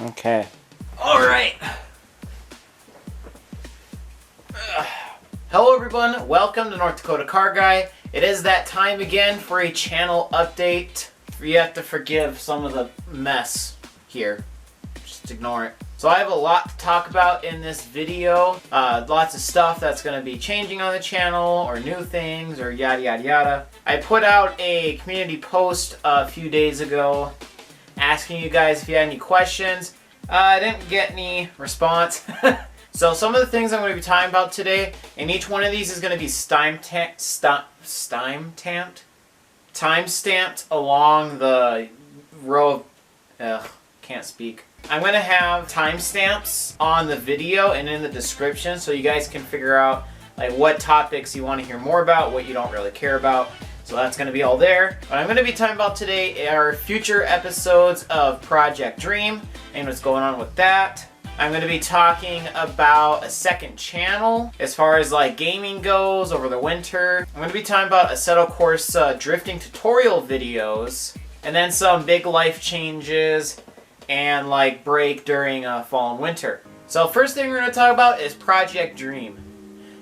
Okay. All right. Hello everyone, welcome to North Dakota Car Guy. It is that time again for a channel update. You have to forgive some of the mess here. Just ignore it. So I have a lot to talk about in this video. Lots of stuff that's going to be changing on the channel, or new things, or yada yada yada. I put out a community post a few days ago asking you guys if you had any questions. I didn't get any response. So some of the things I'm going to be talking about today, and each one of these is going to be time-stamped along the row of, can't speak. I'm going to have timestamps on the video and in the description so you guys can figure out like what topics you want to hear more about, what you don't really care about. So that's going to be all there. What I'm going to be talking about today are future episodes of Project Dream and what's going on with that. I'm going to be talking about a second channel as far as like gaming goes over the winter. I'm going to be talking about Asseto Corsa drifting tutorial videos, and then some big life changes and like break during fall and winter. So first thing we're going to talk about is Project Dream.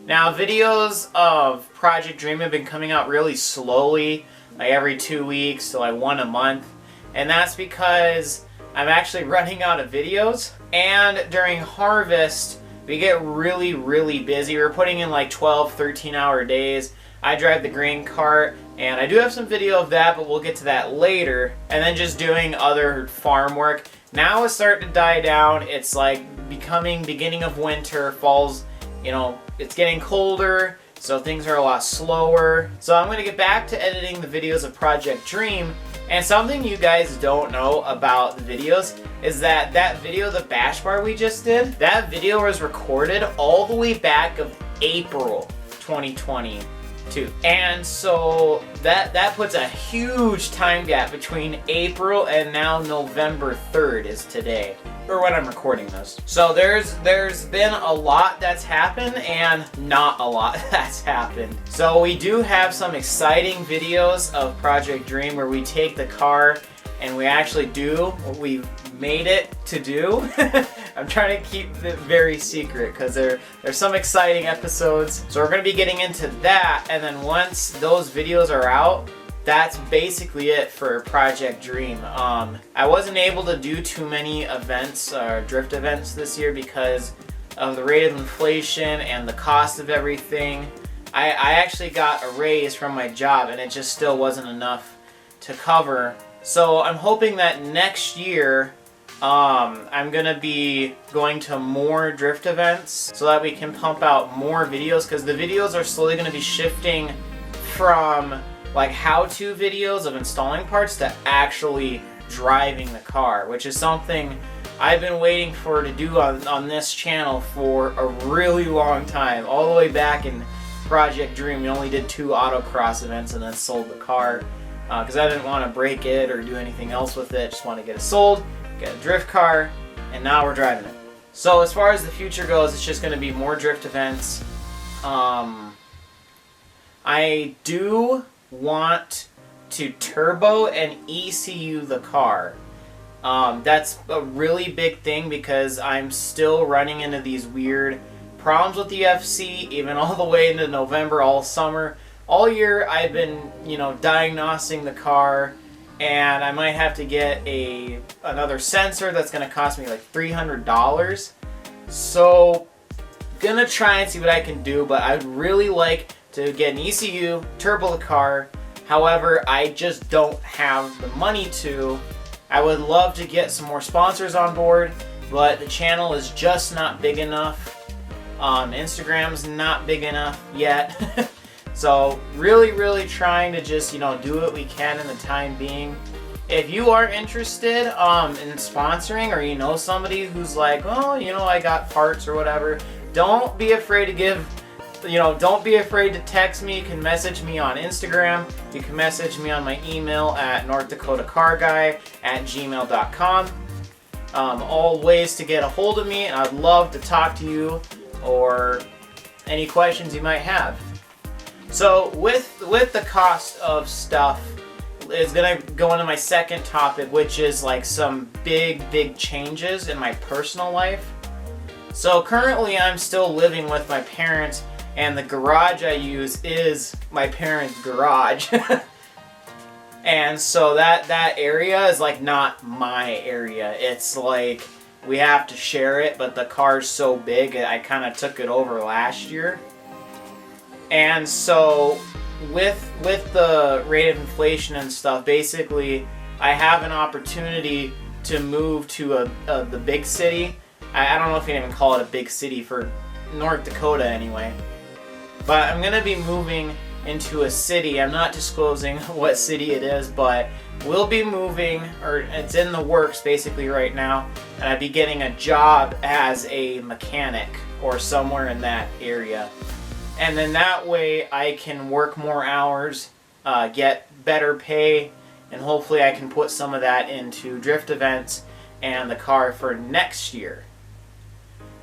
Now videos of Project Dream have been coming out really slowly, like every 2 weeks to like one a month, and that's because I'm actually running out of videos, and during harvest we get really busy. We're putting in like 12-13 hour days. I drive the grain cart, and I do have some video of that, but we'll get to that later. And then just doing other farm work. Now it's starting to die down. It's like beginning of winter, fall's, you know, it's getting colder, so things are a lot slower. So I'm going to get back to editing the videos of Project Dream. And something you guys don't know about the videos is that that video, the bash bar we just did, that video was recorded all the way back of April 2022. And so that puts a huge time gap between April and now November 3rd is today, or when I'm recording this. So there's been a lot that's happened and not a lot that's happened. So we do have some exciting videos of Project Dream where we take the car and we actually do what we've made it to do. I'm trying to keep it very secret because there's some exciting episodes. So we're going to be getting into that, and then once those videos are out, that's basically it for Project Dream. I wasn't able to do too many events, drift events this year because of the rate of inflation and the cost of everything. I actually got a raise from my job, and it just still wasn't enough to cover. So I'm hoping that next year I'm gonna be going to more drift events so that we can pump out more videos, because the videos are slowly going to be shifting from like how-to videos of installing parts to actually driving the car, which is something I've been waiting for to do on this channel for a really long time. All the way back in Project Dream, we only did 2 autocross events and then sold the car because I didn't want to break it or do anything else with it. Just want to get it sold, get a drift car, and now we're driving it. So as far as the future goes, it's just going to be more drift events. I do want to turbo and ECU the car. That's a really big thing because I'm still running into these weird problems with the FC, even all the way into November, all summer. All year I've been, you know, diagnosing the car, and I might have to get another sensor that's going to cost me like $300. So gonna try and see what I can do, but I'd really like to get an ECU, turbo the car. However, I just don't have the money to. I would love to get some more sponsors on board, but the channel is just not big enough. Instagram's not big enough yet. So really trying to just, you know, do what we can in the time being. If you are interested in sponsoring, or you know somebody who's like, oh, you know, I got parts or whatever, don't be afraid to don't be afraid to text me. You can message me on Instagram. You can message me on my email at northdakotacarguy@gmail.com. All ways to get a hold of me, and I'd love to talk to you or any questions you might have. So with the cost of stuff, is gonna go into my second topic, which is like some big changes in my personal life. So currently I'm still living with my parents, and the garage I use is my parents' garage. And so that area is like not my area. It's like we have to share it, but the car's so big I kind of took it over last year. And so with the rate of inflation and stuff, basically I have an opportunity to move to the big city. I don't know if you can even call it a big city for North Dakota anyway. But I'm gonna be moving into a city. I'm not disclosing what city it is, but we'll be moving, or it's in the works basically right now, and I'd be getting a job as a mechanic or somewhere in that area. And then that way I can work more hours, get better pay, and hopefully I can put some of that into drift events and the car for next year.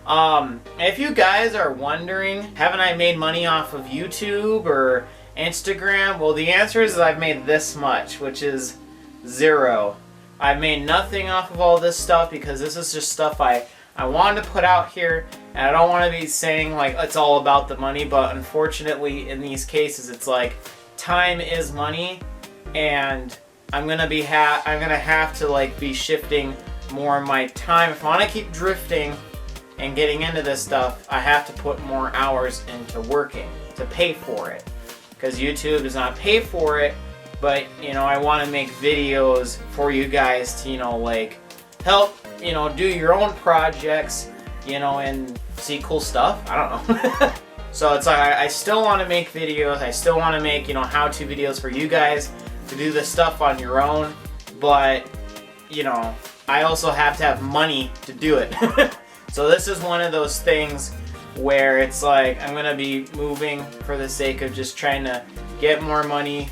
If you guys are wondering, haven't I made money off of YouTube or Instagram? Well, the answer is I've made this much, which is zero. I've made nothing off of all this stuff because this is just stuff I wanted to put out here, and I don't want to be saying like it's all about the money, but unfortunately in these cases it's like time is money, and I'm gonna have to like be shifting more of my time. If I want to keep drifting and getting into this stuff, I have to put more hours into working to pay for it, because YouTube does not pay for it. But you know, I want to make videos for you guys to, you know, like help, you know, do your own projects, you know, and see cool stuff. I don't know. So it's like I still want to make videos. I still want to make, you know, how-to videos for you guys to do this stuff on your own. But you know, I also have to have money to do it. So this is one of those things where it's like I'm gonna be moving for the sake of just trying to get more money,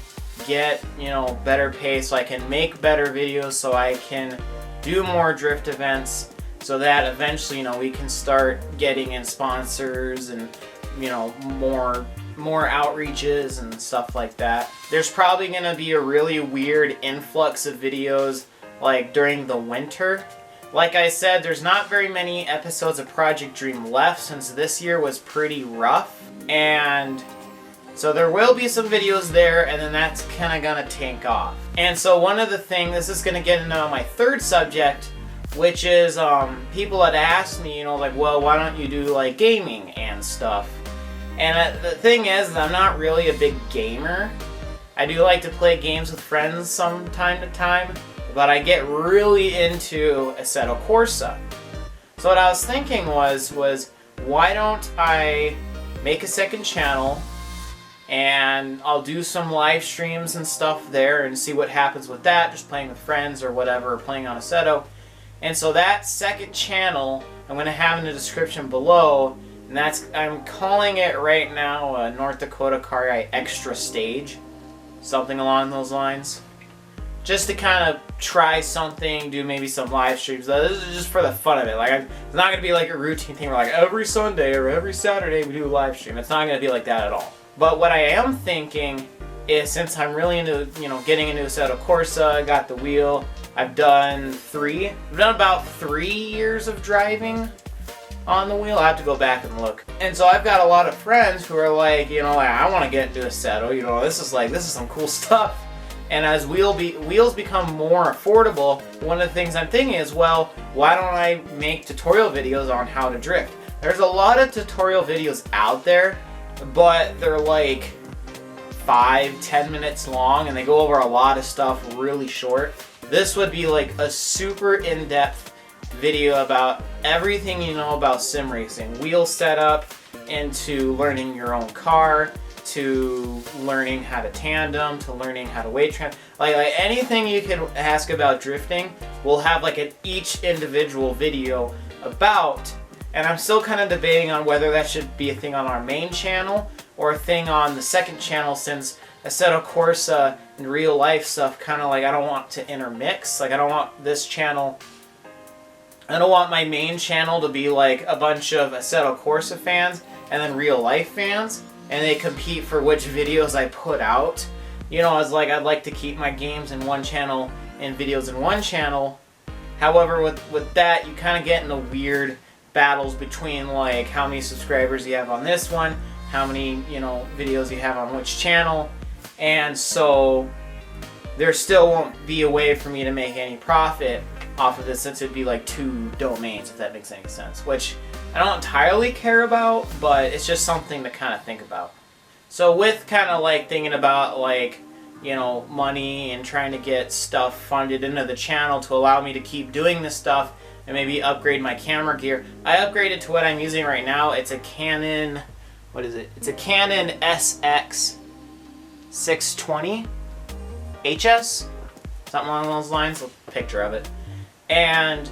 get, you know, better pay, so I can make better videos, so I can do more drift events, so that eventually, you know, we can start getting in sponsors and, you know, more outreaches and stuff like that. There's probably gonna be a really weird influx of videos like during the winter. Like I said, there's not very many episodes of Project Dream left since this year was pretty rough, and so there will be some videos there, and then that's kind of gonna tank off. And so one of the things, this is gonna get into my third subject, which is people had asked me, you know, like, well, why don't you do like gaming and stuff? And the thing is, I'm not really a big gamer. I do like to play games with friends from time to time, but I get really into Asseto Corsa. So what I was thinking was why don't I make a second channel, and I'll do some live streams and stuff there and see what happens with that, just playing with friends or whatever, or playing on Asseto. And so that second channel I'm going to have in the description below, and I'm calling it right now North Dakota Car Guy Extra Stage, something along those lines. Just to kind of try something, do maybe some live streams. This is just for the fun of it. Like, it's not going to be like a routine thing where like every Sunday or every Saturday we do a live stream. It's not going to be like that at all. But what I am thinking is, since I'm really into, you know, getting into Asseto Corsa, I got the wheel. I've done about 3 years of driving on the wheel. I have to go back and look. And so I've got a lot of friends who are like, you know, like, I want to get into Asseto. You know, this is some cool stuff. And as wheels become more affordable, one of the things I'm thinking is, well, why don't I make tutorial videos on how to drift? There's a lot of tutorial videos out there, but they're like 5-10 minutes long, and they go over a lot of stuff really short. This would be like a super in-depth video about everything you know about sim racing. Wheel setup, into learning your own car, to learning how to tandem, to learning how to weight transfer. Like anything you can ask about drifting, we'll have like each individual video about. And I'm still kind of debating on whether that should be a thing on our main channel or a thing on the second channel, since Asseto Corsa and real life stuff kind of like I don't want to intermix. Like I don't want my main channel to be like a bunch of Asseto Corsa fans and then real life fans, and they compete for which videos I put out. you know, I was like, I'd like to keep my games in one channel and videos in one channel. However, with that, you kind of get into weird battles between like how many subscribers you have on this one, how many, you know, videos you have on which channel, and so there still won't be a way for me to make any profit off of this, since it'd be like 2 domains, if that makes any sense, which I don't entirely care about, but it's just something to kind of think about. So with kind of like thinking about like, you know, money and trying to get stuff funded into the channel to allow me to keep doing this stuff and maybe upgrade my camera gear, I upgraded to what I'm using right now. It's a Canon, what is it? It's a Canon SX 620 HS, something along those lines, a picture of it. And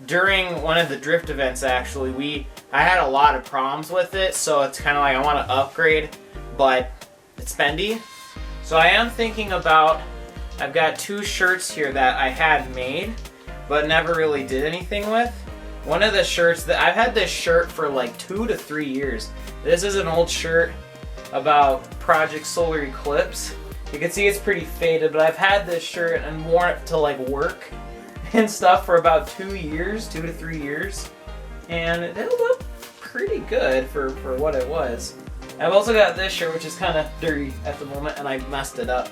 during one of the drift events, actually, I had a lot of problems with it, so it's kind of like I want to upgrade, but it's spendy. So I am thinking about, I've got 2 shirts here that I had made, but never really did anything with. One of the shirts, that I've had this shirt for like 2 to 3 years. This is an old shirt about Project Solar Eclipse. You can see it's pretty faded, but I've had this shirt and worn it to like work and stuff for about 2 years, 2 to 3 years, and it held up pretty good for what it was. I've also got this shirt, which is kind of dirty at the moment, and I messed it up.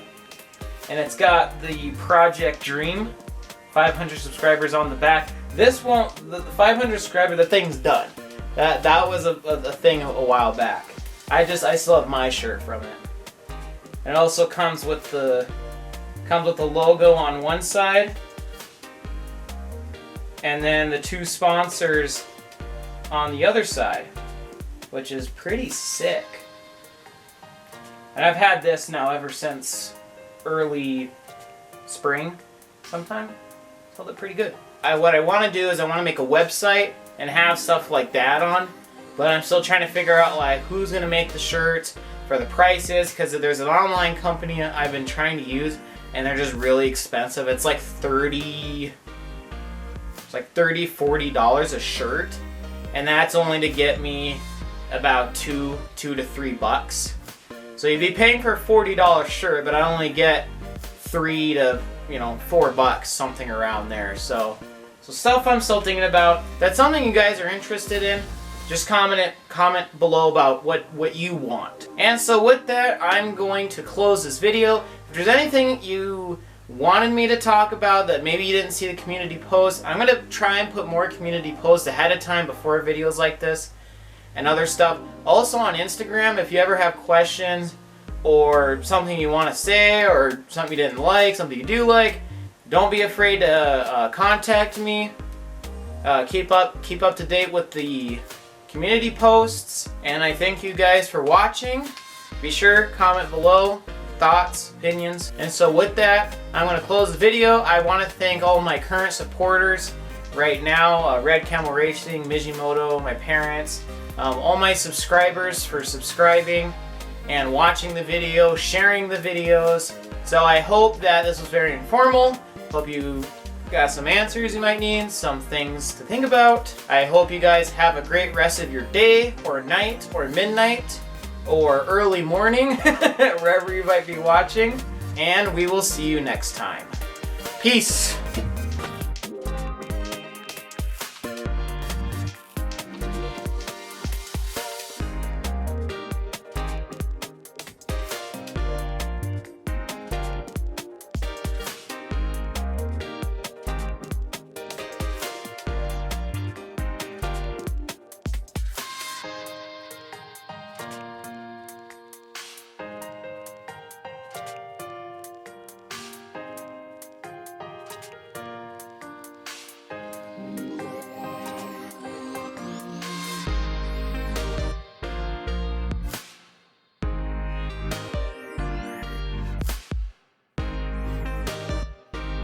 And it's got the Project Dream 500 subscribers on the back. This won't, the 500 subscriber, the thing's done. That was a thing a while back. I still have my shirt from it. And it also comes with the logo on one side, and then the 2 sponsors on the other side, which is pretty sick. And I've had this now ever since early spring sometime. It's held up pretty good. What I want to do is I want to make a website and have stuff like that on, but I'm still trying to figure out like who's going to make the shirts, for the prices, because there's an online company I've been trying to use, and they're just really expensive. It's like $40, $40 a shirt, and that's only to get me about $2 to $3. So you'd be paying for a $40 shirt, but I only get $3 to $4, something around there. So stuff I'm still thinking about. If that's something you guys are interested in, just comment below about what you want. And so with that, I'm going to close this video. If there's anything you wanted me to talk about that maybe you didn't see the community post, I'm going to try and put more community posts ahead of time before videos like this and other stuff. Also on Instagram, if you ever have questions or something you want to say or something you didn't like, something you do like, don't be afraid to contact me. Keep up to date with the community posts, and I thank you guys for watching. Be sure comment below thoughts, opinions, and so with that, I'm going to close the video. I want to thank all my current supporters right now, Red Camel Racing, Mijimoto, my parents, all my subscribers for subscribing and watching the video, sharing the videos. So I hope that this was very informal. Hope you got some answers you might need, some things to think about. I hope you guys have a great rest of your day, or night, or midnight, or early morning, wherever you might be watching. And we will see you next time. Peace!